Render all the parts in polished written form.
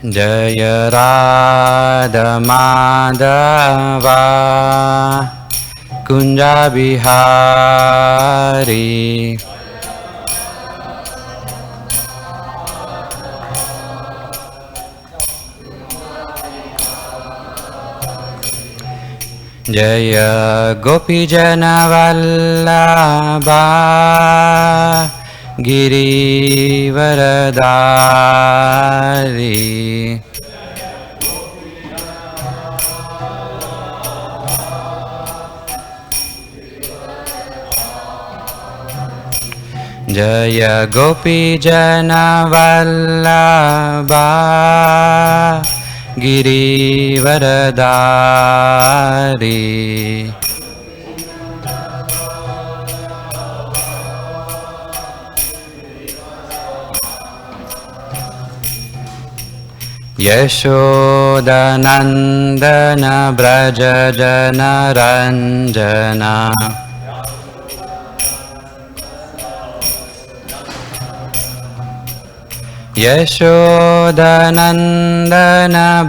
जय राधा माधवा कुंजा बिहारी जय गोपीजन वल्लभा गिरिवरदारी जय गोपीजन वल्लभा गिरिवरदारी यशोदनन्दन व्रज जनरञ्जना यशोदनन्दन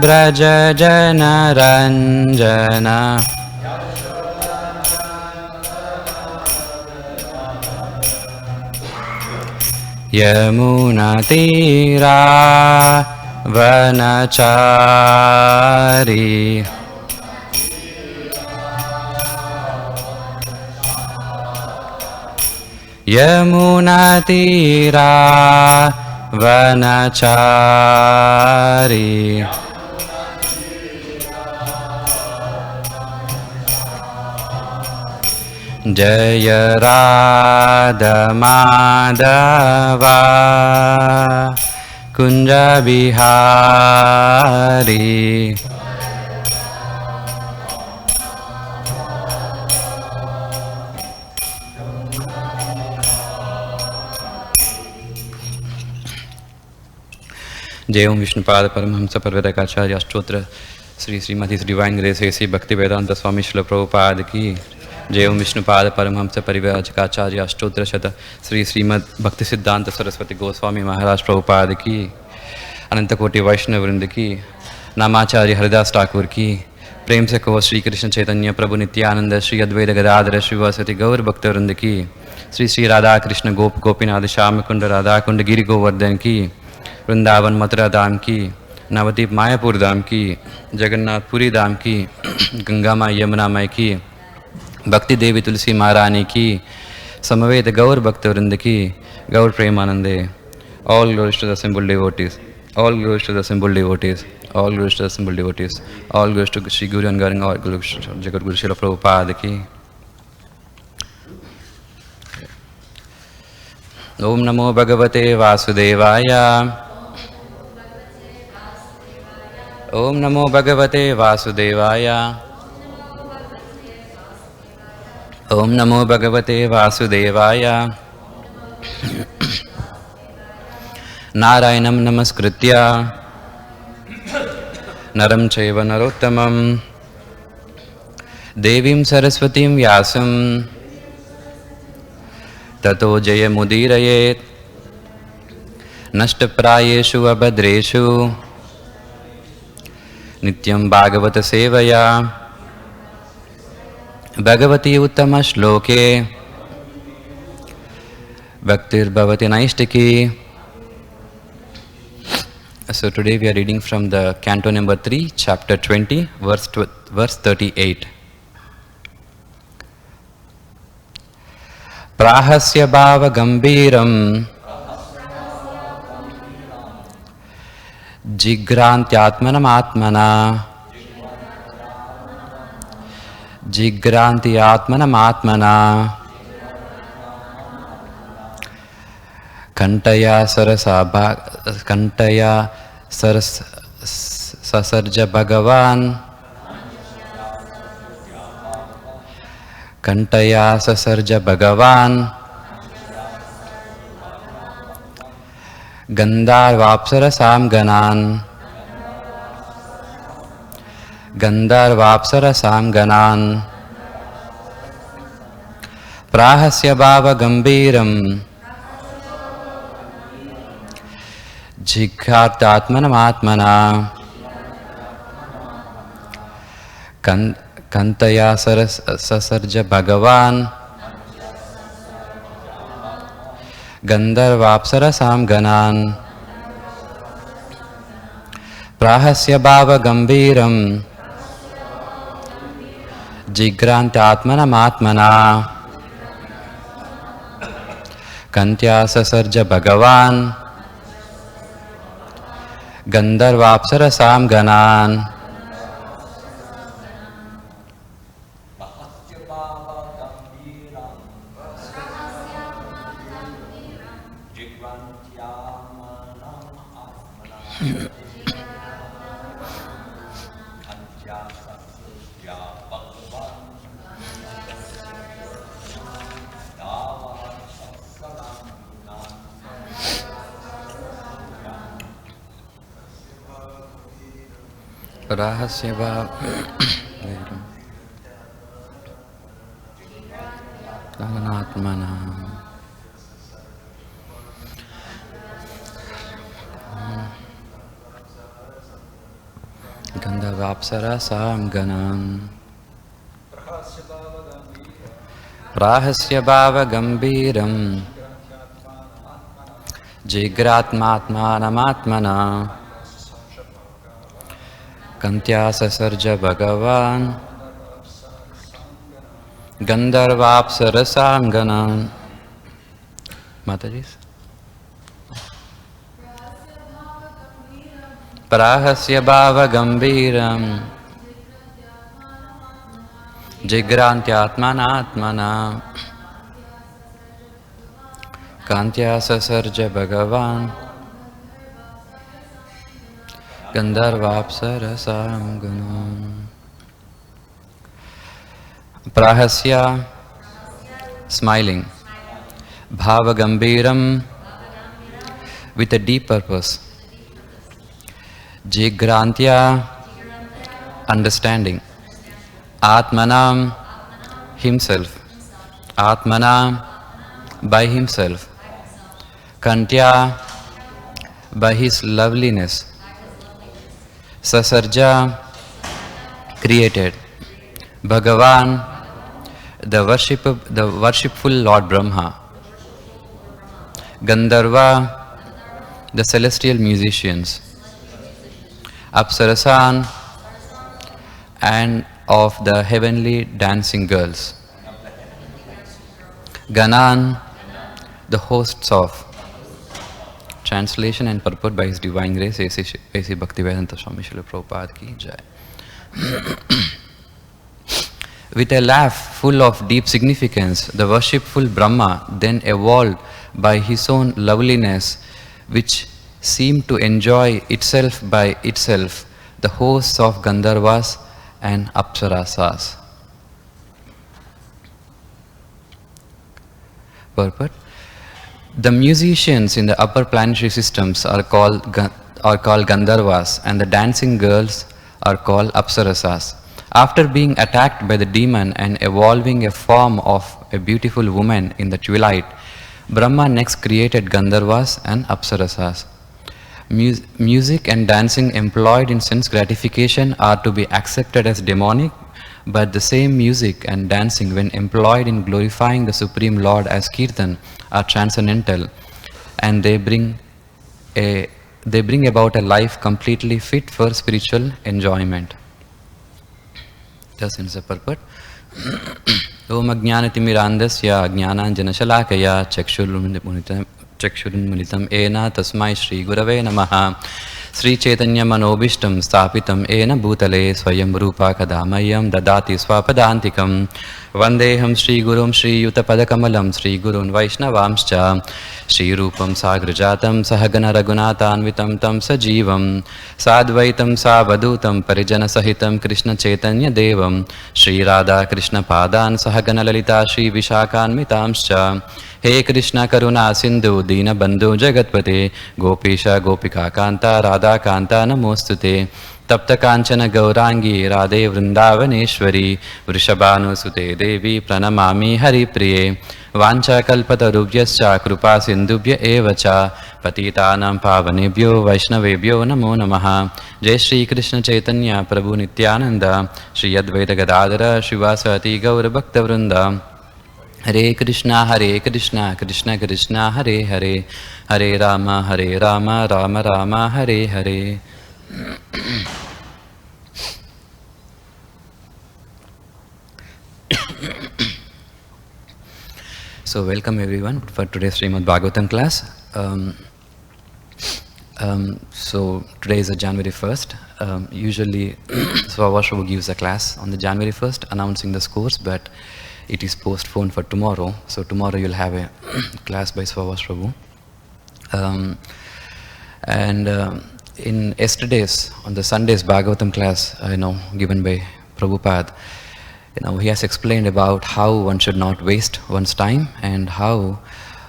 व्रज जनरञ्जना यमुनातीरा वनचारी यमुनातीरा वनचारी जय राधा माधवा कुंज बिहारी जय ओम विष्णुपाद परमहंस पर्वतकाचार्य अष्टोत्र Shri Shrimati divine grace A C Bhakti Vedanta स्वामी शिल प्रभुपाद की जय ओम विष्णुपाद परमहंस परिव्राजकाचार्य अष्टोत्तर शत श्री श्रीमद भक्ति सिद्धांत सरस्वती गोस्वामी महाराज प्रभुपाद की अनंत कोटि वैष्णव वृंद की नामाचार्य हरिदास ठाकुर की प्रेम से कहो श्री कृष्ण चैतन्य प्रभु नित्यानंद श्री अद्वैत गदाधर श्रीवासति गौर भक्त वृंद की श्री श्री राधा कृष्ण गोप गोपीनाथ श्याम कुंड राधा कुंड गिरि गोवर्धन की वृंदावन मथुरा धाम की नवदीप मायापुर धाम की जगन्नाथपुरी धाम की गंगा माई यमुना माई की भक्ति देवी तुलसी महारानी की समवेत गौर भक्त वृंद की गौर प्रेमानंदे all glories to the assembled devotees all glories to the assembled devotees all glories to the assembled devotees all glories to Shri Guru अनगरिंग ऑल ग्लोरीज जगत गुरु शिल प्रभुपाद की ओम नमो भगवते वासुदेवाय ओम नमो भगवते वासुदेवाय ओम नमो भगवते वासुदेवाय नारायणं नमस्कृत्य नरं चैव नरोत्तमं देवीं सरस्वतीं व्यासं ततो जयमुदीरयेत् नष्टप्रायेषु अभद्रेषु नित्यं भागवत सेवया भगवती उत्तम श्लोके भक्तिर्भवति नैष्टिकी. So today we are reading from the canto number 3, chapter 20, verse 38. Prahasya bhava gambiram jigrantyatmanam atmana jigranti atmanam atmana kantaya sarasabha kantaya sasarja bhagavan kantaya sasarja bhagavan gandharvapsarasam ganan gandharvapsarasam ganan prahasya bhava gambiram जिघ्रार्तात्मनमात्मना कन्तया ससर्ज भगवान् गन्धर्वाप्सरसां गणान् प्राहस्य भावगम्भीरं जिघ्रान्तात्मनमात्मना कन्त्या ससर्ज भगवान् गन्धर्वाप्सरसां गणान् रहस्य भावनात्मना गन्धर्वाप्सरसां गणान् प्राहस्य भावगम्भीरं जिघ्रात्मात्मानमात्मना कन्त्या ससर्ज भगवान् गन्धर्वाप्सरसां गणान्। माताजी प्राहस्य भावगम्भीरं जिघ्रान्त्यात्मनात्मना कान्त्या ससर्ज भगवान् गन्धर्वाप्सरसां गणान्। प्राहस्य smiling, bhavagambiram with a deep purpose, jigrantya understanding, atmanam himself, atmanam by himself, kantya by his loveliness, sasarja created, Bhagavan the worshipful Lord Brahma, Gandharva the celestial musicians, Apsarasan and of the heavenly dancing girls, Ganan the hosts of. Translation and purport by His Divine Grace A.C. Bhaktivedanta Swami Srila Prabhupada ki jai. With a laugh full of deep significance, the worshipful Brahma then evolved by his own loveliness, which seemed to enjoy itself by itself, the hosts of Gandharvas and Apsarasas. Purport. The musicians in the upper planetary systems are called Gandharvas, and the dancing girls are called Apsarasas. After being attacked by the demon and evolving a form of a beautiful woman in the twilight, Brahma next created Gandharvas and Apsarasas. Music and dancing employed in sense gratification are to be accepted as demonic, but the same music and dancing when employed in glorifying the Supreme Lord as Kirtan are transcendental, and they bring about a life completely fit for spiritual enjoyment. Thus in the purport. Om Ajnanatimirandasya Ajnananjanashalakaya Chakshurunmunitam Ena Tasmai Shri Gurave Namaha. Sri Chaitanya Manobishtam Stapitam Ena Bhutale Swayam Rupa Kadamayam Dadati Swapadantikam Vandeham Shri Gurum Shri Yutapadakamalam Shri Gurun Vaishnavamscha Shri Rupam Sagrajatam Sahagana Raghunathanvitam Tam Sajivam Sadvaitam Savadutam Parijana Sahitam Krishna Chaitanya Devam Shri Radha Krishna Padan Sahagana Lalita Shri Vishakanmitamscha He Krishna Karuna Sindhu Dina Bandhu Jagatpate Gopisha Gopika Kanta Radha Kanta Namostute Tapta Kanchana Gaurangi Radhe Vrindavaneshwari Vrishabhanu Sute Devi Pranamami Hari Priye Vancha Kalpatarubhyascha Krupa Sindhubhya Evacha Patitanam pavanebhyo Vaishnavebhyo namo namaha. Jai Shri Krishna Chaitanya Prabhu Nityananda Shri Advaita Gadadhara Shivasati Gaura Bhakta Vrinda. Hare Krishna Krishna Krishna Hare Hare, Hare Rama Rama Rama Hare Hare. So welcome everyone for today's Srimad Bhagavatam class. So today is January 1st. Usually Swava Prabhu gives a class on the January 1st announcing the scores, but it is postponed for tomorrow. So tomorrow you'll have a class by Swava Prabhu. In yesterday's, on the Sunday's Bhagavatam class, given by Prabhupada, he has explained about how one should not waste one's time and how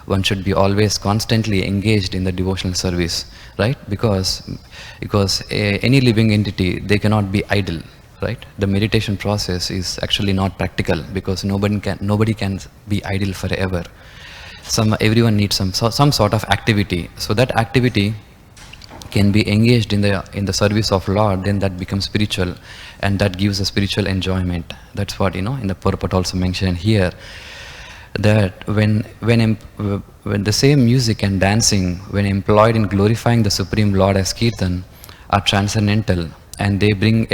one should be always constantly engaged in the devotional service, right? Because any living entity, they cannot be idle, right? The meditation process is actually not practical because nobody can be idle forever. Everyone needs some sort of activity. So that activity can be engaged in the service of Lord, then that becomes spiritual, and that gives a spiritual enjoyment. That's what in the purport also mentioned here, that when the same music and dancing, when employed in glorifying the Supreme Lord as Kirtan, are transcendental, and they bring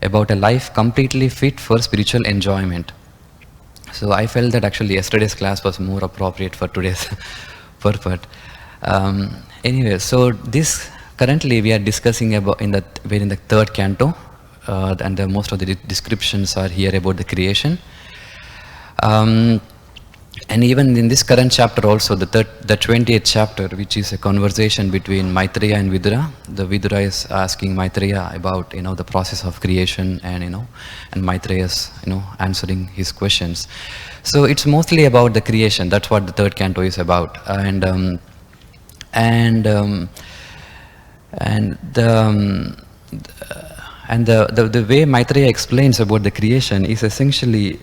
about a life completely fit for spiritual enjoyment. So I felt that actually yesterday's class was more appropriate for today's purport. Anyway, so this currently we are discussing about in the third canto, and most of the descriptions are here about the creation. And even in this current chapter also, the 20th chapter, which is a conversation between Maitreya and Vidura. The Vidura is asking Maitreya about the process of creation, and Maitreya is answering his questions. So it's mostly about the creation. That's what the third canto is about. And the way Maitreya explains about the creation is essentially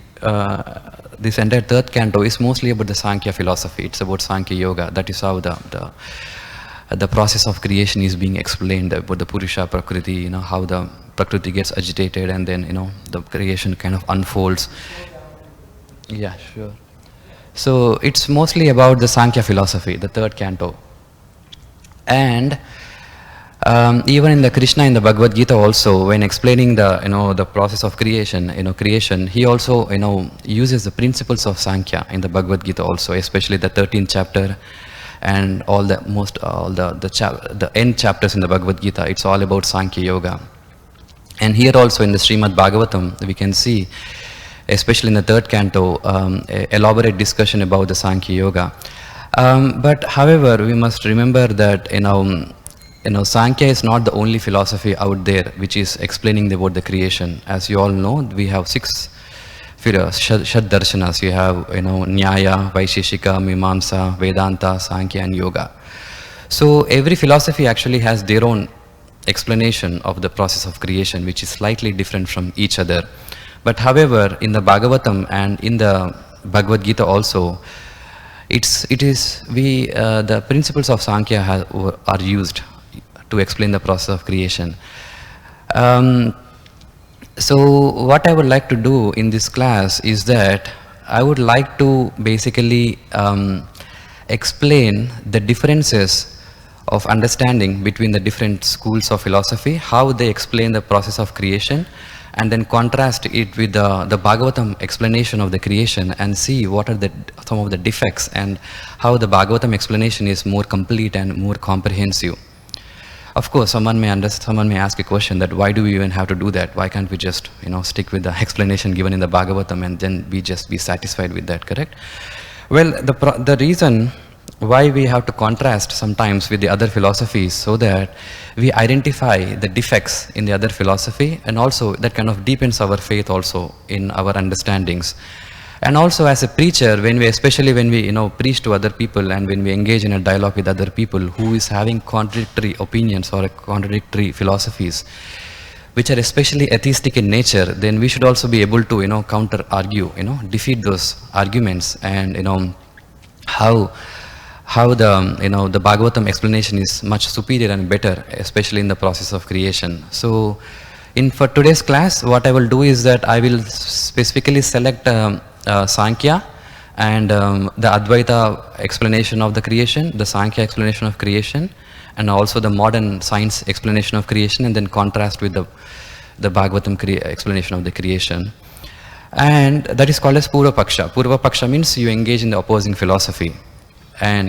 this entire third canto is mostly about the Sankhya philosophy. It's about Sankhya Yoga. That is how the process of creation is being explained, about the Purusha Prakriti, how the Prakriti gets agitated and then the creation kind of unfolds. Yeah, sure. So it's mostly about the Sankhya philosophy, the third canto. And even in the Krishna in the Bhagavad Gita also, when explaining the process of creation, he also uses the principles of Sankhya in the Bhagavad Gita also, especially the 13th chapter and all the end chapters in the Bhagavad Gita. It's all about Sankhya Yoga. And here also in the Srimad Bhagavatam, we can see, especially in the third canto, elaborate discussion about the Sankhya Yoga. But however, we must remember that Sankhya is not the only philosophy out there which is explaining about the creation. As you all know, we have 6 Shad Darshanas. You have Nyaya, Vaisheshika, Mimamsa, Vedanta, Sankhya, and Yoga. So every philosophy actually has their own explanation of the process of creation, which is slightly different from each other. But however, in the Bhagavatam and in the Bhagavad Gita also, the principles of Sankhya are used to explain the process of creation. So what I would like to do in this class is that I would like to basically explain the differences of understanding between the different schools of philosophy, how they explain the process of creation, and then contrast it with the Bhagavatam explanation of the creation and see what are some of the defects and how the Bhagavatam explanation is more complete and more comprehensive. Of course, someone may ask a question that why do we even have to do that? Why can't we just stick with the explanation given in the Bhagavatam and then we just be satisfied with that, correct? Well, the reason why we have to contrast sometimes with the other philosophies so that we identify the defects in the other philosophy, and also that kind of deepens our faith also in our understandings. And also as a preacher, especially when we preach to other people and when we engage in a dialogue with other people who is having contradictory opinions or contradictory philosophies, which are especially atheistic in nature, then we should also be able to counter argue, defeat those arguments, and how how the the Bhagavatam explanation is much superior and better, especially in the process of creation. So for today's class, what I will do is that I will specifically select Sankhya and the Advaita explanation of the creation, the Sankhya explanation of creation, and also the modern science explanation of creation, and then contrast with the Bhagavatam explanation of the creation. And that is called as Purva Paksha. Purva Paksha means you engage in the opposing philosophy and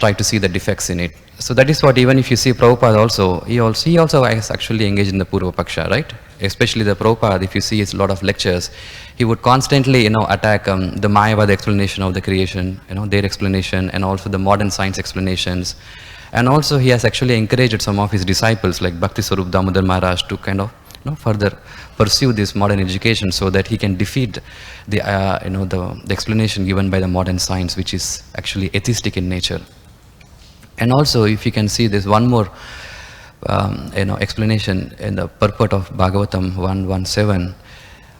try to see the defects in it. So that is what, even if you see Prabhupada also, he also has actually engaged in the Purva Paksha, right? Especially the Prabhupada, if you see his lot of lectures, he would constantly attack the Mayavada explanation of the creation, their explanation, and also the modern science explanations. And also he has actually encouraged some of his disciples like Bhakti Swarup Damodar Maharaj to kind of further pursue this modern education, so that he can defeat the the explanation given by the modern science, which is actually atheistic in nature. And also, if you can see, there's one more explanation in the purport of Bhagavatam 1.1.7.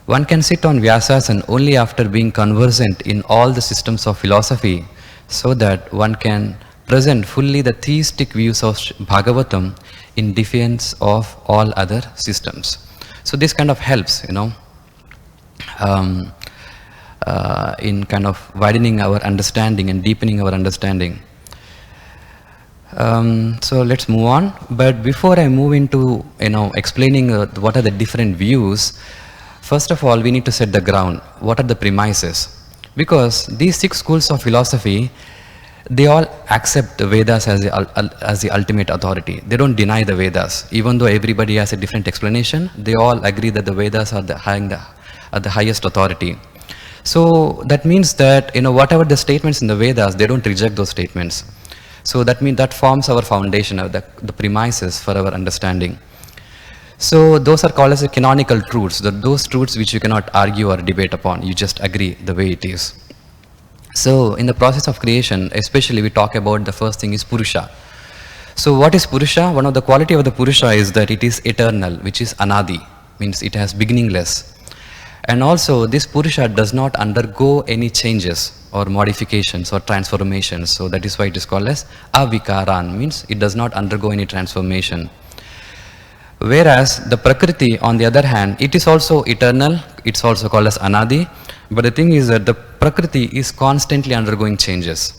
One can sit on Vyasasana only after being conversant in all the systems of philosophy, so that one can present fully the theistic views of Bhagavatam in defiance of all other systems. So this kind of helps, in kind of widening our understanding and deepening our understanding. So let's move on. But before I move into, explaining what are the different views, first of all, we need to set the ground. What are the premises? Because these 6 schools of philosophy, they all accept the Vedas as the ultimate authority. They don't deny the Vedas. Even though everybody has a different explanation, they all agree that the Vedas are the highest authority. So that means that, whatever the statements in the Vedas, they don't reject those statements. So that means that forms our foundation, the premises for our understanding. So those are called as the canonical truths, those truths which you cannot argue or debate upon. You just agree the way it is. So in the process of creation, especially we talk about the first thing is Purusha. So what is Purusha? One of the quality of the Purusha is that it is eternal, which is Anadi, means it has beginningless. And also this Purusha does not undergo any changes or modifications or transformations. So that is why it is called as Avikaran, means it does not undergo any transformation. Whereas the Prakriti, on the other hand, it is also eternal, it's also called as Anadi. But the thing is that the Prakriti is constantly undergoing changes.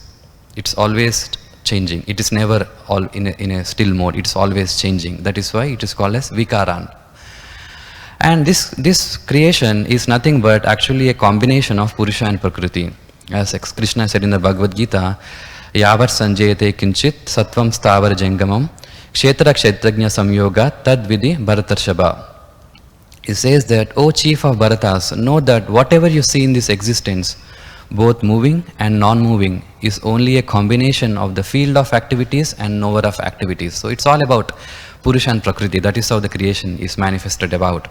It's always changing. It is never all in a still mode. It's always changing. That is why it is called as Vikaran. And this creation is nothing but actually a combination of Purusha and Prakriti. As Krishna said in the Bhagavad Gita, Yavar sanjayate kinchit sattvam stavar jangamam kshetra kshetrajna samyoga tad vidhi bharatarshaba. He says that, O chief of Bharatas, know that whatever you see in this existence, both moving and non-moving, is only a combination of the field of activities and knower of activities. So it's all about Purusha and Prakriti. That is how the creation is manifested about.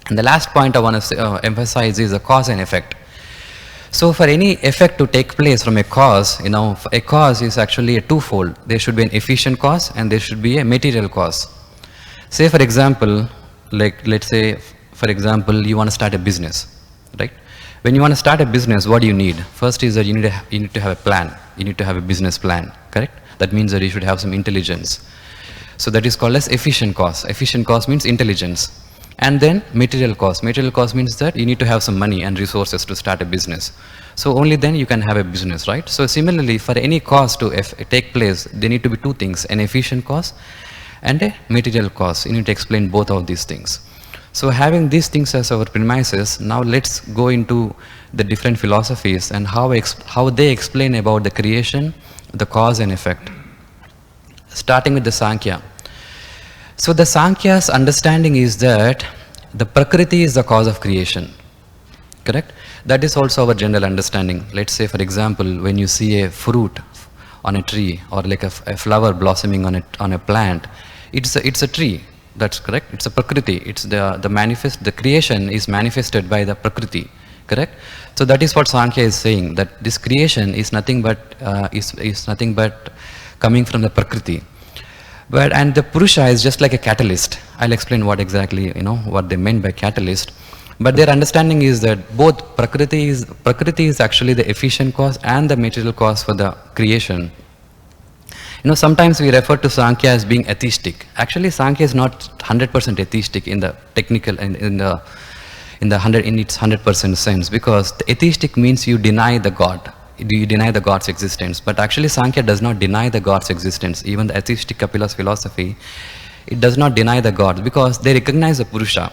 And the last point I want to emphasize is the cause and effect. So for any effect to take place from a cause, a cause is actually a twofold. There should be an efficient cause and there should be a material cause. Say for example, let's say, for example, you want to start a business, right? When you want to start a business, what do you need? First is that you need to have a plan. You need to have a business plan, correct? That means that you should have some intelligence. So that is called as efficient cause. Efficient cause means intelligence. And then material cause. Material cause means that you need to have some money and resources to start a business. So only then you can have a business, right? So similarly, for any cause to take place, there need to be 2 things, an efficient cause and a material cause. You need to explain both of these things. So having these things as our premises, now let's go into the different philosophies and how they explain about the creation, the cause and effect. Starting with the Sankhya. So the Sankhya's understanding is that the Prakriti is the cause of creation, correct? That is also our general understanding. Let's say, for example, when you see a fruit on a tree or like a flower blossoming on a plant, it's a tree. That's correct. It's a Prakriti. It's the creation is manifested by the Prakriti, correct? So that is what Sankhya is saying, that this creation is nothing but coming from the Prakriti. And the Purusha is just like a catalyst. I'll explain what exactly, what they meant by catalyst. But their understanding is that both Prakriti is actually the efficient cause and the material cause for the creation. Sometimes we refer to Sankhya as being atheistic. Actually, Sankhya is not 100% atheistic in the technical and in its 100% sense, because the atheistic means you deny the God. You deny the God's existence. But actually, Sankhya does not deny the God's existence. Even the atheistic Kapila's philosophy, it does not deny the God, because they recognize the Purusha.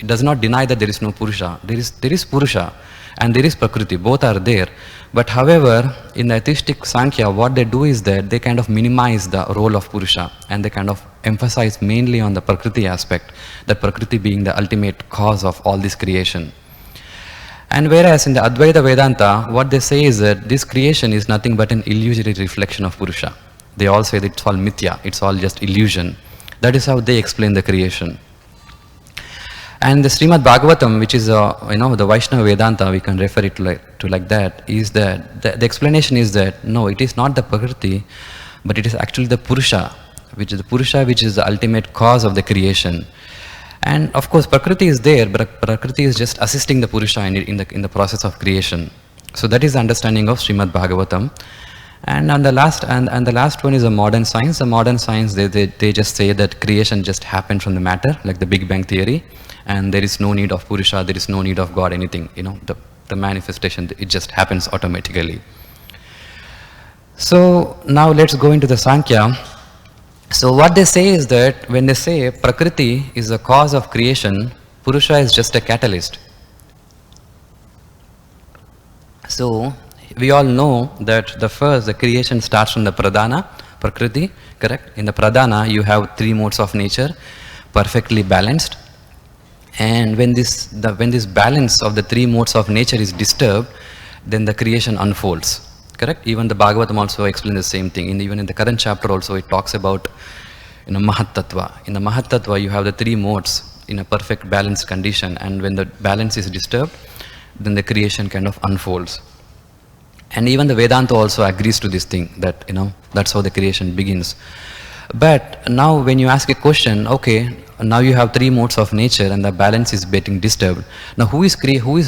It does not deny that there is no Purusha. There is Purusha and there is Prakriti. Both are there. But however, in the atheistic Sankhya, what they do is that they kind of minimize the role of Purusha, and they kind of emphasize mainly on the Prakriti aspect, that Prakriti being the ultimate cause of all this creation. And whereas in the Advaita Vedanta, what they say is that this creation is nothing but an illusory reflection of Purusha. They all say that it's all mithya, it's all just illusion. That is how they explain the creation. And the Srimad Bhagavatam, which is the Vaishnava Vedanta, we can refer it to like that, is that the explanation is that no, it is not the Prakriti, but it is actually the Purusha, which is the ultimate cause of the creation. And of course, Prakriti is there, but Prakriti is just assisting the Purusha in the process of creation. So that is the understanding of Srimad Bhagavatam. And the last one is a modern science. The modern science, they just say that creation just happened from the matter, like the Big Bang theory, and there is no need of Purusha, there is no need of God, anything. The manifestation, it just happens automatically. So now let's go into the Sankhya. So what they say is that when they say Prakriti is the cause of creation, Purusha is just a catalyst. So we all know that the creation starts from the Pradhana, Prakriti, correct? In the Pradhana, you have three modes of nature, perfectly balanced. And when this balance of the three modes of nature is disturbed, then the creation unfolds. Correct? Even the Bhagavatam also explains the same thing. Even in the current chapter also, it talks about Mahat Tattva. In the Mahat Tattva, you have the three modes in a perfect balanced condition, and when the balance is disturbed, then the creation kind of unfolds. And even the Vedanta also agrees to this thing, that that's how the creation begins. But now when you ask a question, okay, now you have three modes of nature and the balance is getting disturbed. Now who is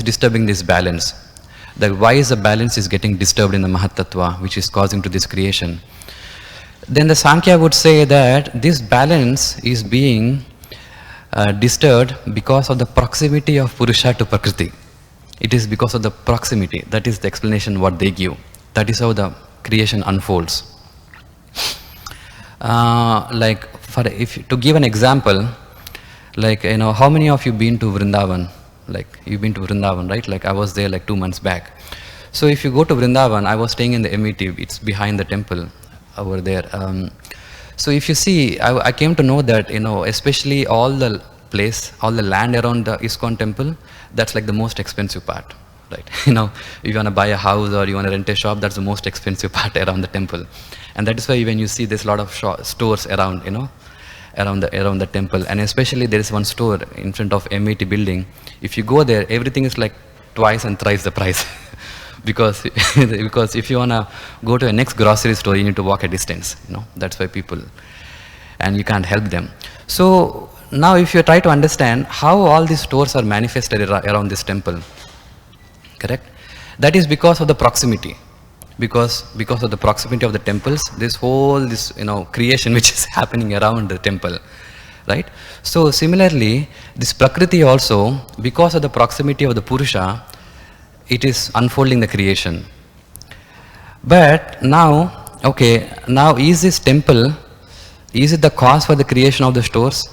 disturbing this balance? Why is the balance is getting disturbed in the Mahat Tattva, which is causing to this creation? Then the Sankhya would say that this balance is being disturbed because of the proximity of Purusha to Prakriti. It is because of the proximity. That is the explanation what they give. That is how the creation unfolds. To give an example, how many of you been to Vrindavan? You've been to Vrindavan, right? I was there 2 months back. So if you go to Vrindavan, I was staying in the MET, it's behind the temple over there. So if you see, I came to know that, especially all the land around the ISKCON temple, that's the most expensive part, right? If you want to buy a house or you want to rent a shop, that's the most expensive part around the temple. And that is why when you see there's a lot of stores around, around the temple, and especially there is one store in front of MET building. If you go there, everything is twice and thrice the price. because if you want to go to a next grocery store, you need to walk a distance, that's why people, and you can't help them. So now if you try to understand how all these stores are manifested around this temple, correct? That is because of the proximity. Because of the proximity of the temples, this creation which is happening around the temple, right? So similarly, this Prakriti also, because of the proximity of the Purusha, it is unfolding the creation. But now, is this temple, is it the cause for the creation of the stores?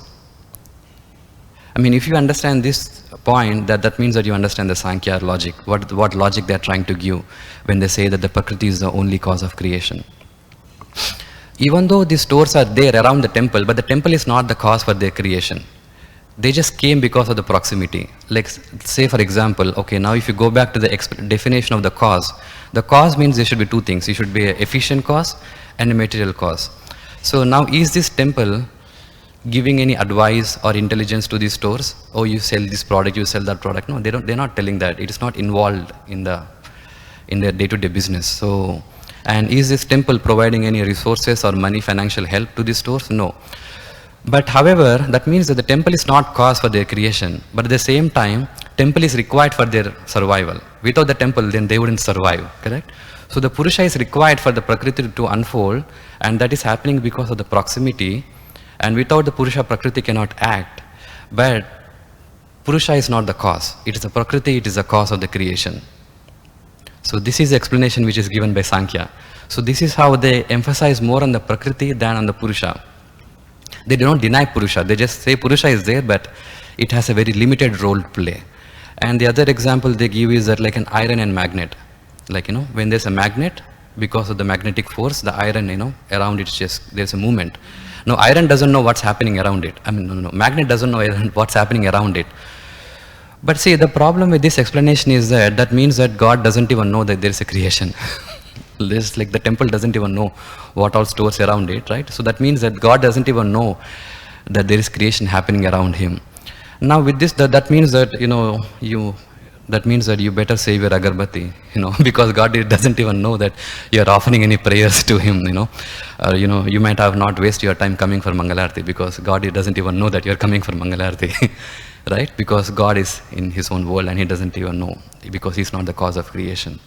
If you understand this point, that means that you understand the Sankhya logic, what logic they are trying to give when they say that the Prakriti is the only cause of creation. Even though these stores are there around the temple, but the temple is not the cause for their creation. They just came because of the proximity. Say for example, now if you go back to the definition of the cause means there should be two things. It should be an efficient cause and a material cause. So now is this temple giving any advice or intelligence to these stores? Oh, you sell this product, you sell that product. No, they're not telling that. It is not involved in their day-to-day business. So, and is this temple providing any resources or money, financial help to these stores? No. But however, that means that the temple is not cause for their creation. But at the same time, temple is required for their survival. Without the temple, then they wouldn't survive, correct? So the Purusha is required for the Prakriti to unfold, and that is happening because of the proximity, and without the Purusha, Prakriti cannot act. But Purusha is not the cause. It is the Prakriti, it is the cause of the creation. So this is the explanation which is given by Sankhya. So this is how they emphasize more on the Prakriti than on the Purusha. They do not deny Purusha, they just say Purusha is there, but it has a very limited role to play. And the other example they give is that like an iron and magnet. Like, when there's a magnet, because of the magnetic force, the iron, around it just, there's a movement. No, iron doesn't know what's happening around it. No, magnet doesn't know what's happening around it. But see, the problem with this explanation is that means that God doesn't even know that there's a creation. This, like the temple doesn't even know what all stores around it, right? So that means that God doesn't even know that there is creation happening around him. Now with this, that means that, that means that you better save your agarbatti, because God doesn't even know that you're offering any prayers to him, you might have not wasted your time coming for Mangalarti, because God doesn't even know that you're coming for Mangalarti, right? Because God is in his own world and he doesn't even know, because he's not the cause of creation.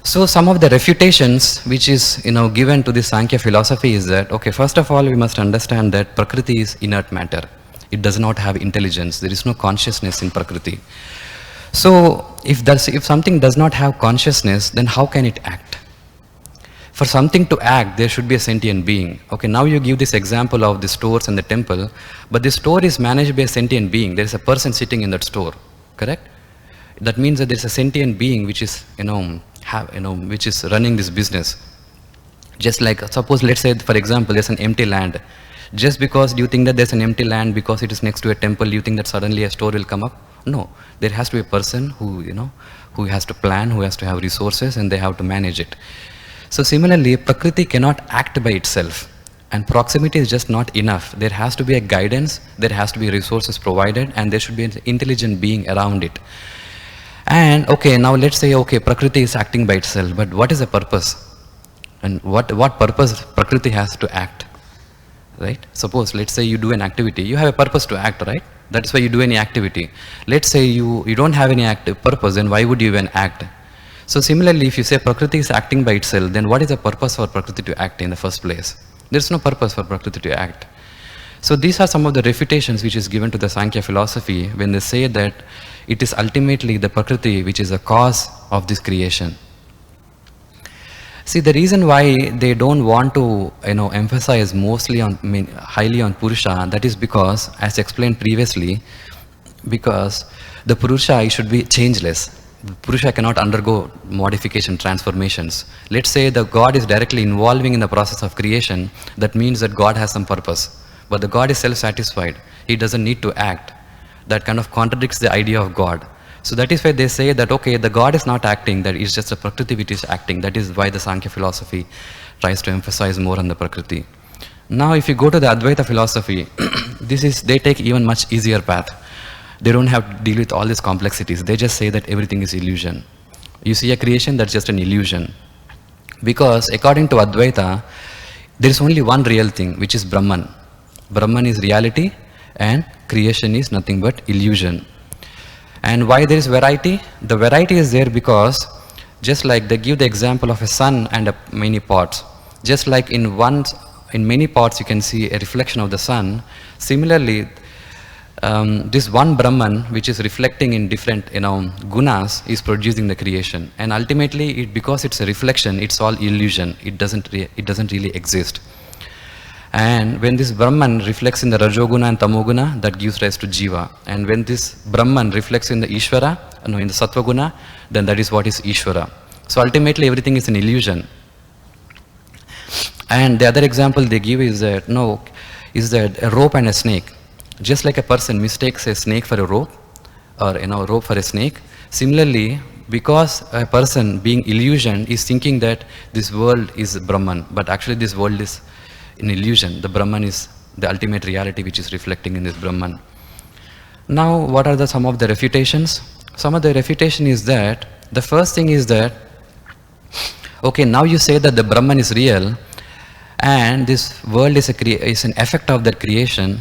So some of the refutations which is, given to the Sankhya philosophy is that, okay, first of all, we must understand that Prakriti is inert matter. It does not have intelligence. There is no consciousness in Prakriti. So if something does not have consciousness, then how can it act? For something to act, there should be a sentient being. Okay, now you give this example of the stores and the temple, but the store is managed by a sentient being. There is a person sitting in that store, correct? That means that there is a sentient being which is, which is running this business. Just like, suppose, let's say, for example, there's an empty land. Just because you think that there's an empty land because it is next to a temple, you think that suddenly a store will come up? No, there has to be a person who, who has to plan, who has to have resources, and they have to manage it. So similarly, Prakriti cannot act by itself, and proximity is just not enough. There has to be a guidance, there has to be resources provided, and there should be an intelligent being around it. And okay, now let's say, okay, Prakriti is acting by itself, but what is the purpose? And what purpose Prakriti has to act? Right? Suppose, let's say you do an activity, you have a purpose to act, right? That's why you do any activity. Let's say you don't have any active purpose, then why would you even act? So similarly, if you say Prakriti is acting by itself, then what is the purpose for Prakriti to act in the first place? There's no purpose for Prakriti to act. So these are some of the refutations which is given to the Sankhya philosophy when they say that it is ultimately the Prakriti which is the cause of this creation. See, the reason why they don't want to, emphasize mostly on, highly on Purusha, that is because, as explained previously, because the Purusha should be changeless. The Purusha cannot undergo modification, transformations. Let's say the God is directly involving in the process of creation, that means that God has some purpose. But the God is self-satisfied. He doesn't need to act. That kind of contradicts the idea of God. So that is why they say that, okay, the God is not acting, that is just a Prakriti which is acting. That is why the Sankhya philosophy tries to emphasize more on the Prakriti. Now if you go to the Advaita philosophy, they take even much easier path. They don't have to deal with all these complexities. They just say that everything is illusion. You see a creation, that's just an illusion. Because according to Advaita, there is only one real thing, which is Brahman. Brahman is reality and creation is nothing but illusion. And why there is variety? The variety is there because, just like they give the example of a sun and many pots. Just like in many pots you can see a reflection of the sun. Similarly, this one Brahman which is reflecting in different gunas is producing the creation. And ultimately, because it's a reflection, it's all illusion. It doesn't really exist. And when this Brahman reflects in the Rajoguna and Tamoguna, that gives rise to Jiva. And when this Brahman reflects in the Ishvara, in the Sattvaguna, then that is what is Ishvara. So ultimately everything is an illusion. And the other example they give is that, a rope and a snake. Just like a person mistakes a snake for a rope, or a rope for a snake, similarly, because a person being illusion is thinking that this world is Brahman, but actually this world is an illusion. The Brahman is the ultimate reality which is reflecting in this Brahman. Now, what are some of the refutations? Some of the refutation is that, the first thing is that, okay, now you say that the Brahman is real, and this world is an effect of that creation,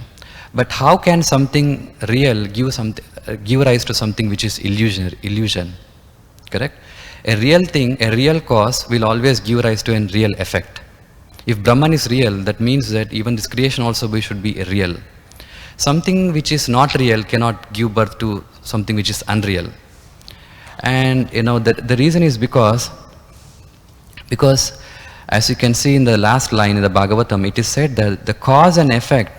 But how can something real give rise to something which is illusion? Correct? A real thing, a real cause will always give rise to a real effect. If Brahman is real, that means that even this creation also should be real. Something which is not real cannot give birth to something which is unreal. And the reason is because as you can see in the last line in the Bhagavatam, it is said that the cause and effect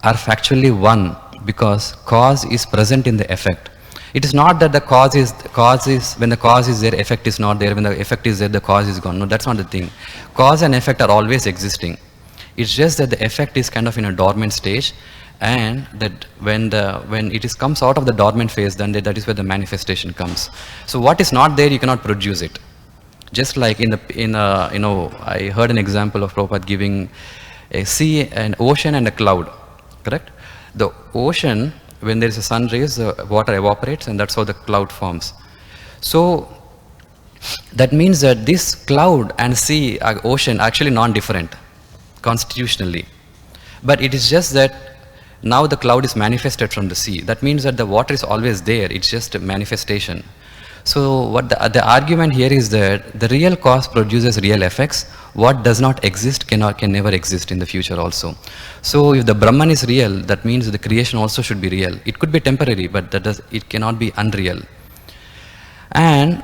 are factually one, because cause is present in the effect. It is not that the cause is when the cause is there, effect is not there. When the effect is there, the cause is gone. No, that's not the thing. Cause and effect are always existing. It's just that the effect is kind of in a dormant stage, and that when it comes out of the dormant phase, then that is where the manifestation comes. So what is not there, you cannot produce it. Just like I heard an example of Prabhupada giving a sea, an ocean and a cloud. Correct? The ocean, when there is a sun rays, the water evaporates, and that's how the cloud forms. So that means that this cloud and sea, ocean, are actually non-different constitutionally. But it is just that now the cloud is manifested from the sea. That means that the water is always there. It's just a manifestation. So what the argument here is that the real cause produces real effects. What does not exist can never exist in the future also. So if the Brahman is real, that means the creation also should be real. It could be temporary, but it cannot be unreal. And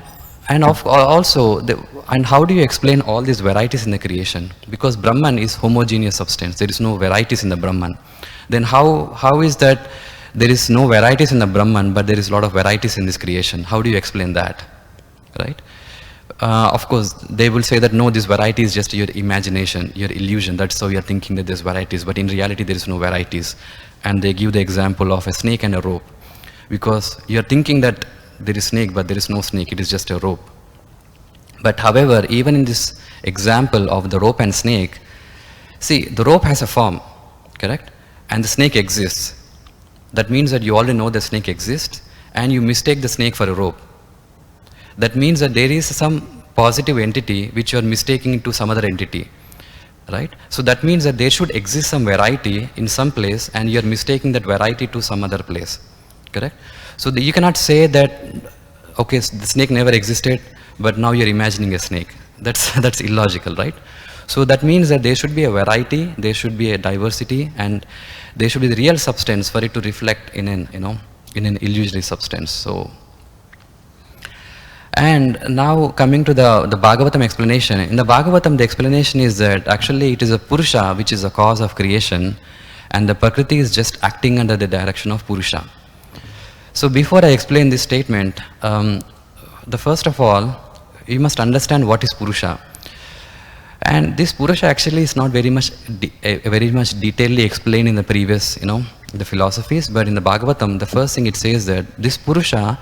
also, and how do you explain all these varieties in the creation? Because Brahman is homogeneous substance. There is no varieties in the Brahman. Then how is that there is no varieties in the Brahman, but there is a lot of varieties in this creation? How do you explain that? Right? Of course, they will say that no, this variety is just your imagination, your illusion. That's how you're thinking that there's varieties, but in reality there is no varieties. And they give the example of a snake and a rope, because you're thinking that there is snake, but there is no snake, it is just a rope. But however, even in this example of the rope and snake, see, the rope has a form, correct? And the snake exists. That means that you already know the snake exists, and you mistake the snake for a rope. That means that there is some positive entity which you are mistaking into some other entity, right? So that means that there should exist some variety in some place, and you are mistaking that variety to some other place, correct? So you cannot say that, okay, the snake never existed, but now you're imagining a snake. That's illogical, right? So that means that there should be a variety, there should be a diversity, and there should be the real substance for it to reflect in an illusory substance. So, and now coming to the Bhagavatam explanation. In the Bhagavatam, the explanation is that actually it is a Purusha which is the cause of creation, and the Prakriti is just acting under the direction of Purusha. So before I explain this statement, first of all, you must understand what is Purusha. And this Purusha actually is not very much detailedly explained in the previous, the philosophies, but in the Bhagavatam, the first thing it says that this Purusha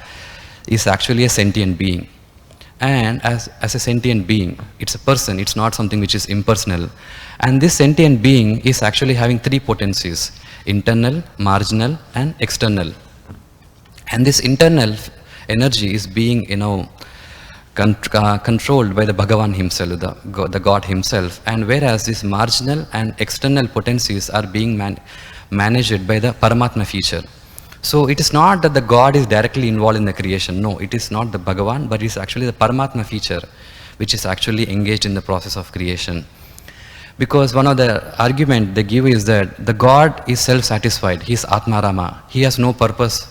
is actually a sentient being. And as a sentient being, it's a person, it's not something which is impersonal. And this sentient being is actually having three potencies: internal, marginal, and external. And this internal energy is being, controlled by the Bhagavan himself, the God himself. And whereas these marginal and external potencies are being managed by the Paramatma feature. So it is not that the God is directly involved in the creation. No, it is not the Bhagavan, but it is actually the Paramatma feature which is actually engaged in the process of creation. Because one of the argument they give is that the God is self-satisfied. He is Atmarama. He has no purpose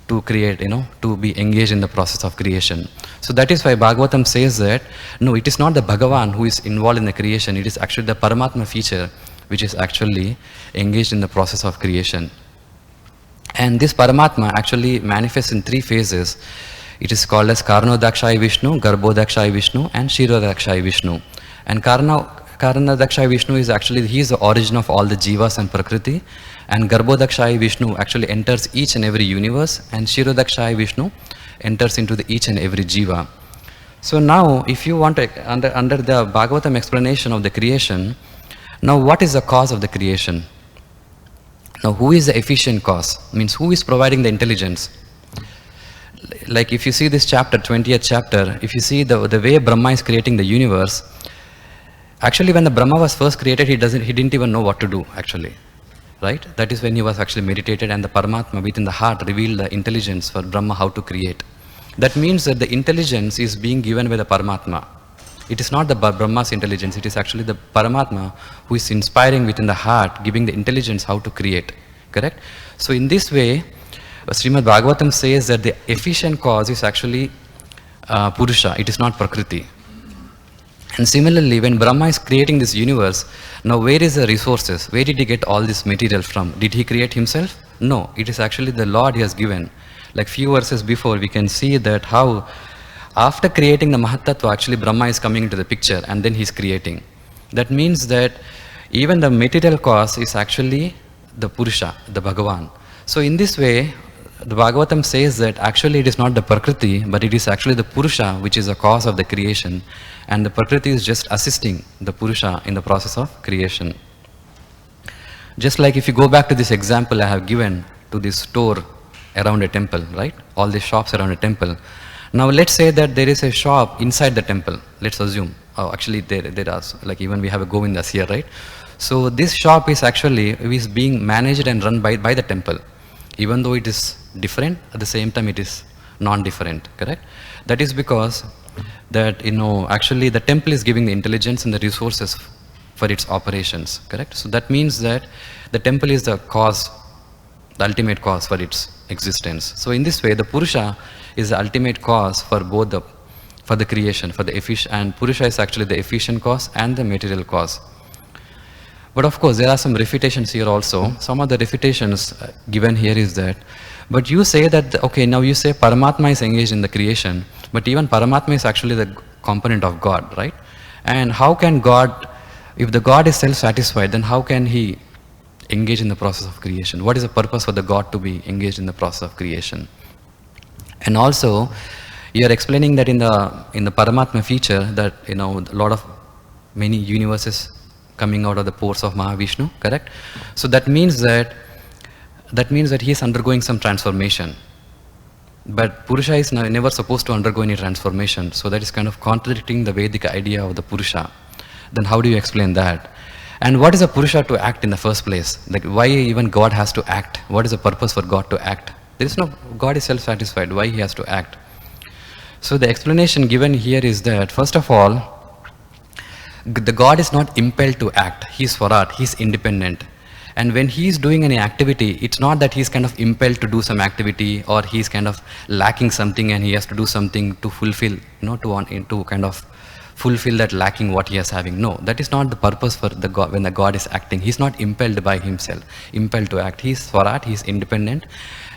to create, to be engaged in the process of creation. So that is why Bhagavatam says that, no, it is not the Bhagavan who is involved in the creation. It is actually the Paramatma feature which is actually engaged in the process of creation. And this Paramatma actually manifests in three phases. It is called as Karanodakshaya Vishnu, Garbhodakshaya Vishnu, and Shirodakshaya Vishnu. And Karanodakshaya Vishnu is actually, he is the origin of all the jivas and prakriti. And Garbhodakshaya Vishnu actually enters each and every universe, and Shirodakshaya Vishnu enters into each and every jiva. So now, if you want to, under the Bhagavatam explanation of the creation, now what is the cause of the creation? Now, who is the efficient cause? Means who is providing the intelligence? Like if you see this chapter, 20th chapter, if you see the way Brahma is creating the universe, actually when the Brahma was first created, he didn't even know what to do actually, right? That is when he was actually meditated, and the Paramatma within the heart revealed the intelligence for Brahma how to create. That means that the intelligence is being given by the Paramatma. It is not the Brahma's intelligence, it is actually the Paramatma who is inspiring within the heart, giving the intelligence how to create, correct? So in this way, Srimad Bhagavatam says that the efficient cause is actually Purusha, it is not Prakriti. And similarly, when Brahma is creating this universe, now where is the resources? Where did he get all this material from? Did he create himself? No, it is actually the Lord he has given. Like few verses before, we can see that how after creating the Mahatattva, actually Brahma is coming into the picture and then he's creating. That means that even the material cause is actually the Purusha, the Bhagavan. So in this way, the Bhagavatam says that actually it is not the Prakriti, but it is actually the Purusha which is the cause of the creation. And the Prakriti is just assisting the Purusha in the process of creation. Just like if you go back to this example I have given to this store around a temple, right? All these shops around a temple. Now let's say that there is a shop inside the temple, let's assume. Oh, actually there are, like even we have a Govindas here, right? So this shop is actually is being managed and run by the temple. Even though it is different, at the same time it is non-different, correct? That is because that, actually the temple is giving the intelligence and the resources for its operations, correct? So that means that the temple is the cause, the ultimate cause for its existence. So in this way, the Purusha is the ultimate cause for both for the creation, for the efficient, and Purusha is actually the efficient cause and the material cause. But of course, there are some refutations here also. Some of the refutations given here is that, but you say that, okay, now you say Paramatma is engaged in the creation, but even Paramatma is actually the component of God, right? And how can God, if the God is self-satisfied, then how can he engage in the process of creation? What is the purpose for the God to be engaged in the process of creation? And also, you are explaining that in the Paramatma feature that, a lot of many universes coming out of the pores of Mahavishnu, correct? So that means that he is undergoing some transformation. But Purusha is never supposed to undergo any transformation. So that is kind of contradicting the Vedic idea of the Purusha. Then how do you explain that? And what is a Purusha to act in the first place? Like why even God has to act? What is the purpose for God to act? There is no, God is self-satisfied. Why he has to act? So the explanation given here is that, first of all, the God is not impelled to act. He is Swarat, he is independent. And when he is doing any activity, it's not that he is kind of impelled to do some activity, or he is kind of lacking something and he has to do something to fulfill, to kind of fulfill that lacking what he is having. No, that is not the purpose for the God. When the God is acting, he is not impelled by himself, impelled to act. He is Swarat, he is independent.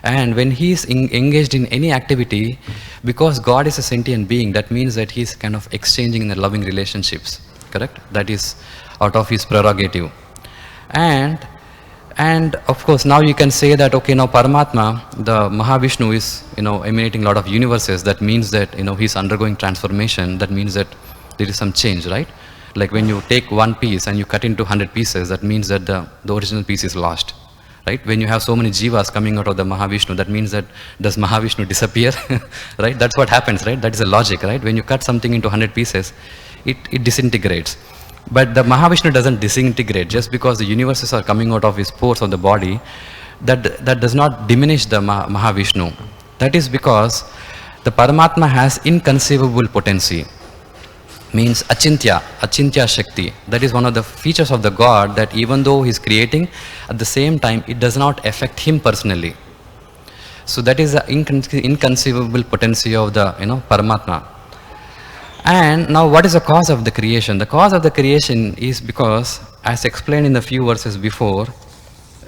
And when he is engaged in any activity, because God is a sentient being, that means that he is kind of exchanging in the loving relationships. Correct? That is out of his prerogative. And of course now you can say that, okay, now Paramatma, the Mahavishnu is, emanating a lot of universes. That means that, he's undergoing transformation. That means that there is some change, right? Like when you take one piece and you cut into 100 pieces, that means that the original piece is lost, right? When you have so many jivas coming out of the Mahavishnu, that means that does Mahavishnu disappear, right? That's what happens, right? That is the logic, right? When you cut something into 100 pieces, it disintegrates. But the Mahavishnu doesn't disintegrate. Just because the universes are coming out of his pores of the body, that does not diminish the Mahavishnu. That is because the Paramatma has inconceivable potency. Means achintya Shakti. That is one of the features of the God, that even though he is creating, at the same time it does not affect him personally. So that is the inconceivable potency of the Paramatma. And now what is the cause of the creation? The cause of the creation is because, as explained in the few verses before,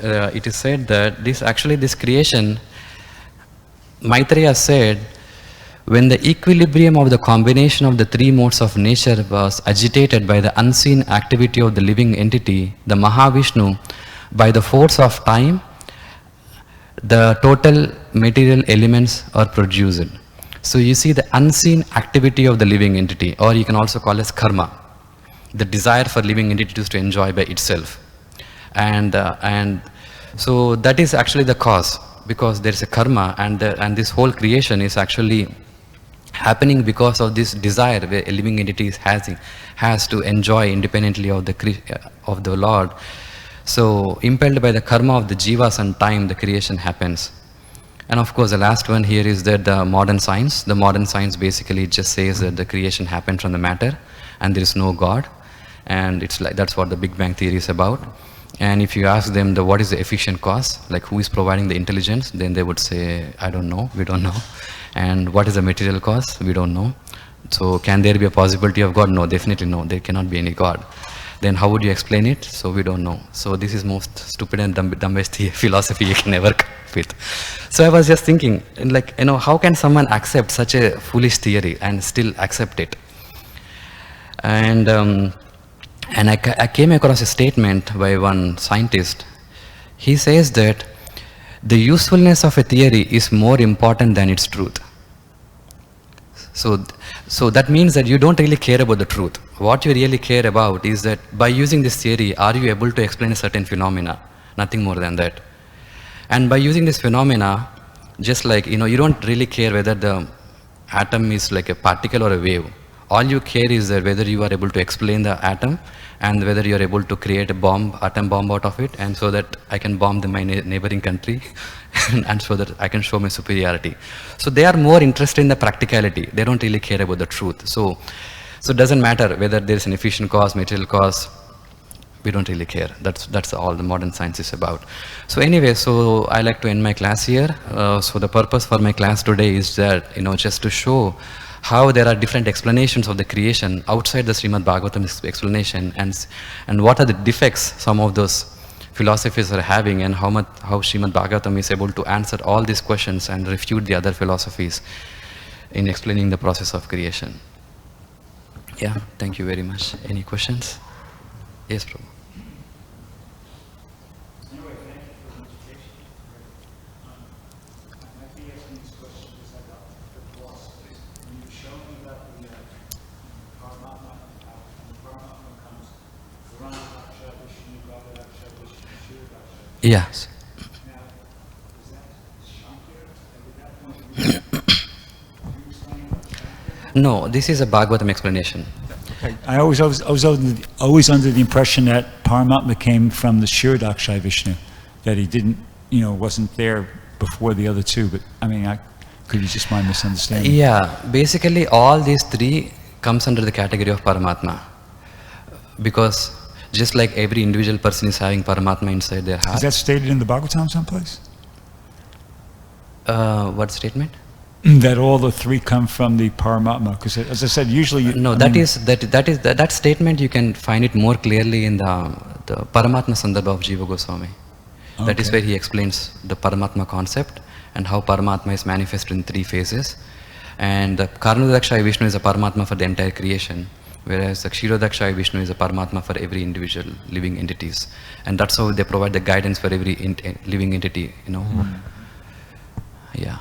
it is said that this creation, Maitreya said, when the equilibrium of the combination of the three modes of nature was agitated by the unseen activity of the living entity, the Mahavishnu, by the force of time, the total material elements are produced. So you see the unseen activity of the living entity, or you can also call as karma, the desire for living entities to enjoy by itself. And so that is actually the cause, because there is a karma, and this whole creation is actually happening because of this desire where a living entity has to enjoy independently of the Lord. So impelled by the karma of the jivas and time, the creation happens. And of course, the last one here is that the modern science basically just says that the creation happened from the matter and there is no God. And it's like, that's what the Big Bang theory is about. And if you ask them what is the efficient cause, like who is providing the intelligence, then they would say, I don't know, we don't know. And what is the material cause? We don't know. So can there be a possibility of God? No, definitely no, there cannot be any God. Then how would you explain it? So we don't know. So this is most stupid and dumbest philosophy you can ever come up with. So I was just thinking, like, how can someone accept such a foolish theory and still accept it? And I came across a statement by one scientist. He says that the usefulness of a theory is more important than its truth. So that means that you don't really care about the truth. What you really care about is that by using this theory, are you able to explain a certain phenomena? Nothing more than that. And by using this phenomena, just like, you don't really care whether the atom is like a particle or a wave. All you care is that whether you are able to explain the atom and whether you are able to create a bomb, atom bomb out of it, and so that I can bomb my neighboring country and so that I can show my superiority. So they are more interested in the practicality. They don't really care about the truth. So it doesn't matter whether there is an efficient cause, material cause. We don't really care. That's all the modern science is about. So anyway, so I like to end my class here. So the purpose for my class today is that, just to show how there are different explanations of the creation outside the Srimad Bhagavatam explanation, and what are the defects some of those philosophies are having, and how Srimad Bhagavatam is able to answer all these questions and refute the other philosophies in explaining the process of creation. Yeah, thank you very much. Any questions? Yes, Prabhu. Anyway, thank you for the invitation. I might be asking this question because I got the philosophies. When you show me about the Paramatma, when the Paramatma comes, Purana Daksha, Vishnu, Gada Daksha, Vishnu, Shiva Daksha. Yes. Now, is that Shyamcandra? And at that point, you explain what Shyamcandra? No, this is a Bhagavatam explanation. I was always under the impression that Paramatma came from the Kshirodakshayi Vishnu, that he didn't, wasn't there before the other two. But I mean, could you just mind misunderstanding? Yeah, basically all these three comes under the category of Paramatma, because just like every individual person is having Paramatma inside their heart. Is that stated in the Bhagavatam someplace? What statement? That all the three come from the Paramatma, because as I said, usually that statement you can find it more clearly in the Paramatma Sandarbha of Jiva Goswami. Okay. That is where he explains the Paramatma concept and how Paramatma is manifested in three phases. And the Karanodakshaya Vishnu is a Paramatma for the entire creation, whereas the Kshirodakshaya Vishnu is a Paramatma for every individual living entities. And that's how they provide the guidance for every living entity, Yeah.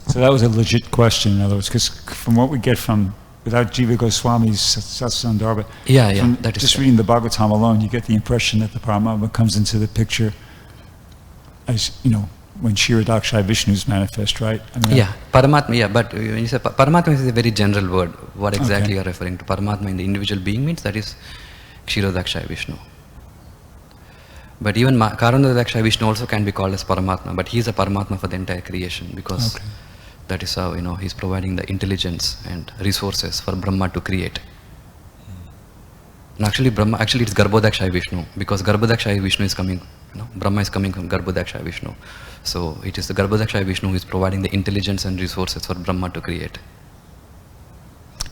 So that was a legit question, in other words, because from what we get without Jiva Goswami's Satsandarbha, that is just reading the Bhagavatam alone, you get the impression that the Paramatma comes into the picture as, when Kshirodakshayi Vishnu is manifest, right? Paramatma, but when you say Paramatma is a very general word. What exactly you are referring to? Paramatma in the individual being means that is Kshirodakshayi Vishnu. But even Karanodakshaya Vishnu also can be called as Paramatma, but he is a Paramatma for the entire creation, because that is how, he's providing the intelligence and resources for Brahma to create. And actually it's Garbhodakshaya Vishnu, because Garbhodakshaya Vishnu is coming, Brahma is coming from Garbhodakshaya Vishnu. So it is the Garbhodakshaya Vishnu who is providing the intelligence and resources for Brahma to create.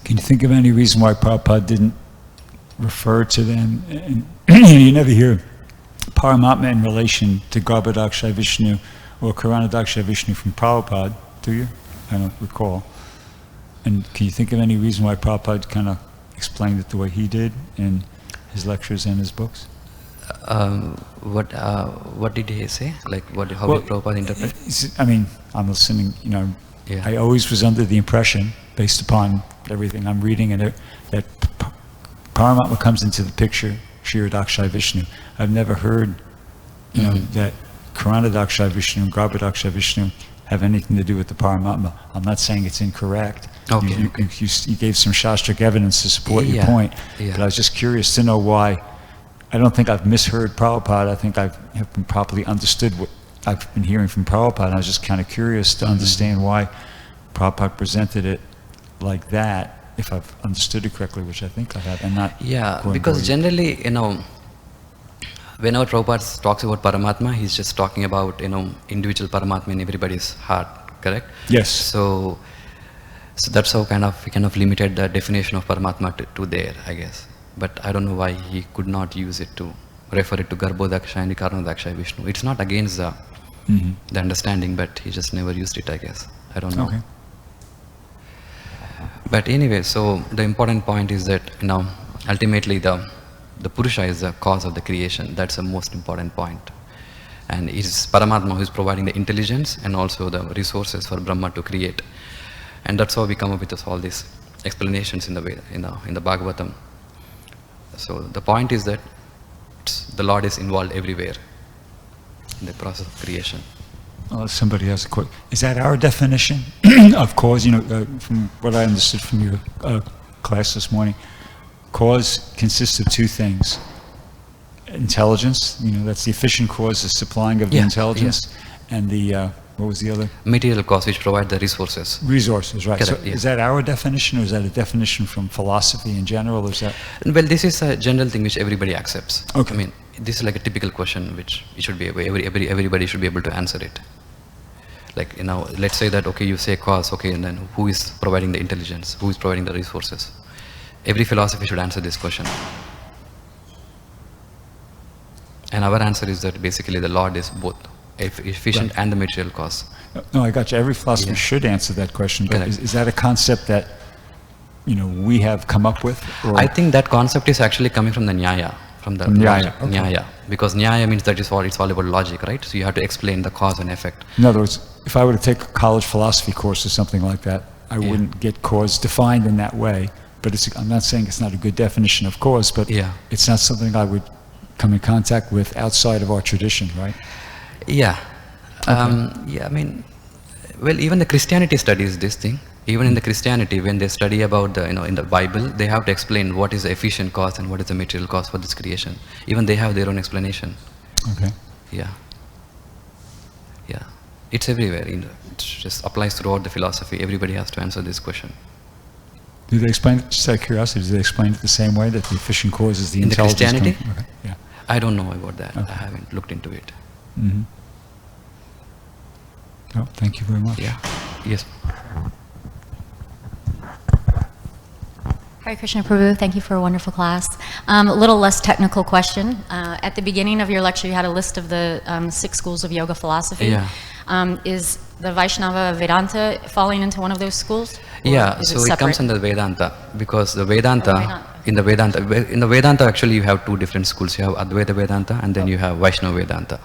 Can you think of any reason why Prabhupada didn't refer to them? And you never hear Paramatma in relation to Garbhodakshaya Vishnu or Karanodakshaya Vishnu from Prabhupada, do you? I don't recall. And can you think of any reason why Prabhupada kind of explained it the way he did in his lectures and his books? What did he say? Like how did Prabhupada interpret? I mean, I'm listening, I always was under the impression, based upon everything I'm reading, that Paramatma comes into the picture, Kshirodakshayi Vishnu. I've never heard, that Karanodakshaya Vishnu and Garbhodakshaya Vishnu have anything to do with the Paramatma. I'm not saying it's incorrect. You gave some Shastric evidence to support your point, but I was just curious to know why I don't think I've misheard Prabhupada. I think I have been properly understood what I've been hearing from Prabhupada. I was just kind of curious to understand why Prabhupada presented it like that, if I've understood it correctly, which I think I have. I'm not. Yeah, because generally, whenever Prabhupada talks about Paramatma, he's just talking about, individual Paramatma in everybody's heart, correct? Yes. So that's how we kind of limited the definition of Paramatma to there, I guess. But I don't know why he could not use it to refer it to Garbhodaksha and Karnadaksha Vishnu. It's not against the understanding, but he just never used it, I guess. I don't know. Okay. But anyway, so the important point is that, ultimately the Purusha is the cause of the creation. That's the most important point. And it is Paramatma who is providing the intelligence and also the resources for Brahma to create. And that's how we come up with all these explanations in the way, in the Bhagavatam. So the point is that the Lord is involved everywhere in the process of creation. Somebody has a question. Is that our definition of cause? From what I understood from your class this morning, cause consists of two things. Intelligence, that's the efficient cause, the supplying of the intelligence, and the, what was the other? Material cause, which provide the resources. Resources, right. Correct, So is that our definition, or is that a definition from philosophy in general, or is that? Well, this is a general thing which everybody accepts. Okay. I mean, this is like a typical question which it should be everybody should be able to answer it. Like, let's say that, okay, you say cause, okay, and then who is providing the intelligence? Who is providing the resources? Every philosophy should answer this question. And our answer is that basically the Lord is both efficient and the material cause. No, I got you. Every philosophy should answer that question, but is that a concept that, we have come up with? Or? I think that concept is actually coming from the Nyaya. From Nyaya, okay. Nyaya. Because Nyaya means that it's all about logic, right? So you have to explain the cause and effect. In other words, if I were to take a college philosophy course or something like that, I wouldn't get cause defined in that way. But I'm not saying it's not a good definition of cause, but it's not something I would come in contact with outside of our tradition, right? Yeah. Okay. I mean, well, even the Christianity studies this thing. Even in the Christianity, when they study about in the Bible, they have to explain what is the efficient cause and what is the material cause for this creation. Even they have their own explanation. Okay. Yeah. Yeah. It's everywhere. It just applies throughout the philosophy. Everybody has to answer this question. Do they explain it, just out of curiosity, do they explain it the same way, that the efficient cause is the intelligence? In the Christianity? Okay. Yeah. I don't know about that. Okay. I haven't looked into it. Mm-hmm. Oh, thank you very much. Yeah. Yes. Hare Krishna Prabhu, thank you for a wonderful class. A little less technical question. At the beginning of your lecture, you had a list of the 6 schools of yoga philosophy. Yeah. Is the Vaishnava Vedanta falling into one of those schools? Yeah, so it comes under Vedanta, because the Vedanta, in the Vedanta actually you have 2 different schools. You have Advaita Vedanta and then you have Vaishnava Vedanta.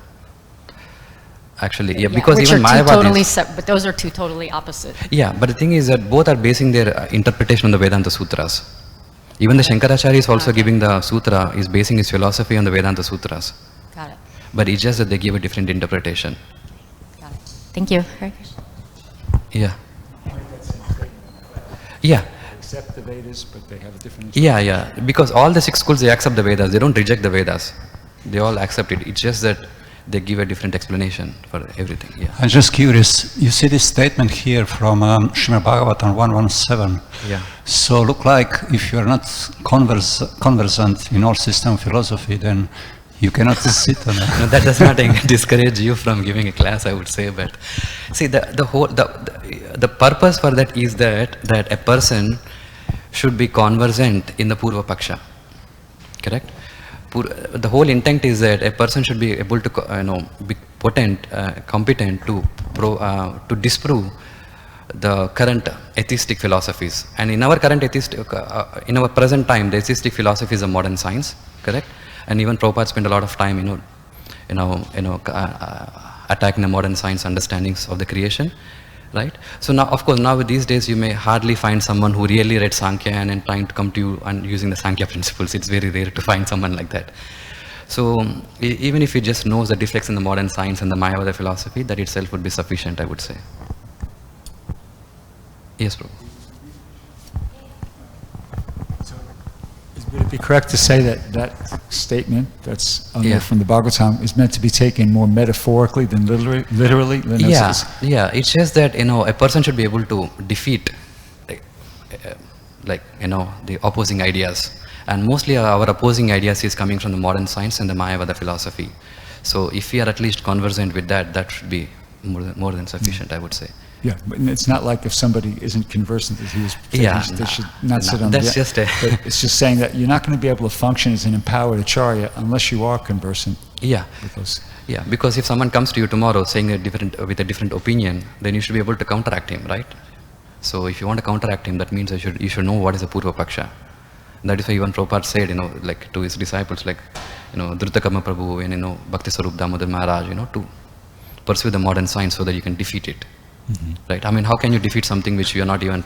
Actually, because which even are totally but those are 2 totally opposite. Yeah, but the thing is that both are basing their interpretation on the Vedanta Sutras. Even the Shankaracharya is also giving the sutra, is basing his philosophy on the Vedanta Sutras. Got it. But it's just that they give a different interpretation. Got it. Thank you. Hare Krishna. Yeah. Yeah. Accept the Vedas, but they have a different. Yeah. Because all the 6 schools, they accept the Vedas. They don't reject the Vedas. They all accept it. It's just that they give a different explanation for everything. Yeah. I'm just curious. You see this statement here from Srimad Bhagavatam 117. Yeah. So look like if you're not conversant in all system philosophy, then you cannot sit on it. No, that does not discourage you from giving a class, I would say. But see, the purpose for that is that a person should be conversant in the Purva Paksha. Correct? The whole intent is that a person should be able to, be competent to disprove the current atheistic philosophies. And in our current in our present time, the atheistic philosophy is a modern science, correct? And even Prabhupada spent a lot of time, attacking the modern science understandings of the creation, right? So now, of course, these days you may hardly find someone who really read Sankhya and trying to come to you and using the Sankhya principles. It's very rare to find someone like that. So even if he just knows the defects in the modern science and the Mayavada philosophy, that itself would be sufficient, I would say. Yes, Prabhu. So Would it be correct to say that that statement that's on Yeah. there from the Bhagavatam is meant to be taken more metaphorically than literally? Than Yeah, it says that, a person should be able to defeat, the opposing ideas. And mostly our opposing ideas is coming from the modern science and the Mayavada philosophy. So if we are at least conversant with that, that should be more than sufficient, I would say. Yeah, but it's not like if somebody isn't conversant that he is, they should not sit on that's the... just a... But it's just saying that you're not going to be able to function as an empowered acharya unless you are conversant Yeah. with those. Yeah, because if someone comes to you tomorrow saying with a different opinion, then you should be able to counteract him, right? So if you want to counteract him, that means you should know what is a Purva Paksha. That is why even Prabhupada said, to his disciples, Dhrutakama Prabhu and, Bhakti Sarup Damodar Maharaj, to pursue the modern science so that you can defeat it. Mm-hmm. Right? I mean, how can you defeat something which you are not even,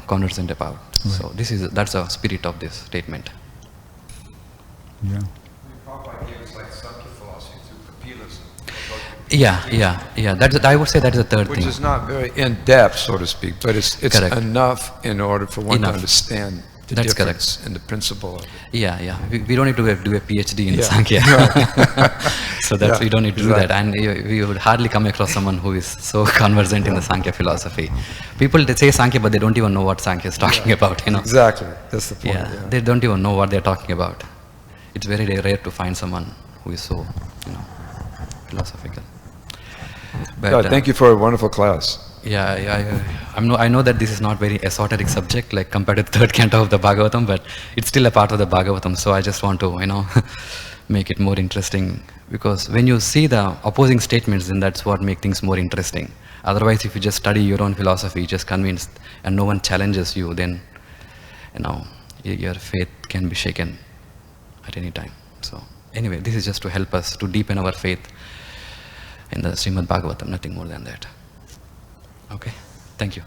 conversant about? Right. So that's the spirit of this statement. Yeah. Prabhupada gave us like Sankhya philosophy through Kapilism. Yeah. I would say that is the third Which thing. is not very in-depth, so to speak, but it's Correct. enough in order for one to understand the That's difference correct. and the principle of it. Yeah. We don't need to do a PhD in Yeah. Sankhya. So that's we don't need to do Right. that. And we would hardly come across someone who is so conversant in the Sankhya philosophy. People, they say Sankhya, but they don't even know what Sankhya is talking about, Exactly. That's the point. Yeah, they don't even know what they're talking about. It's very rare to find someone who is so, philosophical. But, Thank you for a wonderful class. Yeah, I know that this is not very esoteric subject like compared to the third canto of the Bhagavatam, but it's still a part of the Bhagavatam. So I just want to, make it more interesting, because when you see the opposing statements, then that's what makes things more interesting. Otherwise, if you just study your own philosophy, just convinced, and no one challenges you, then your faith can be shaken at any time. So anyway, this is just to help us to deepen our faith in the Srimad Bhagavatam, nothing more than that. Okay, thank you.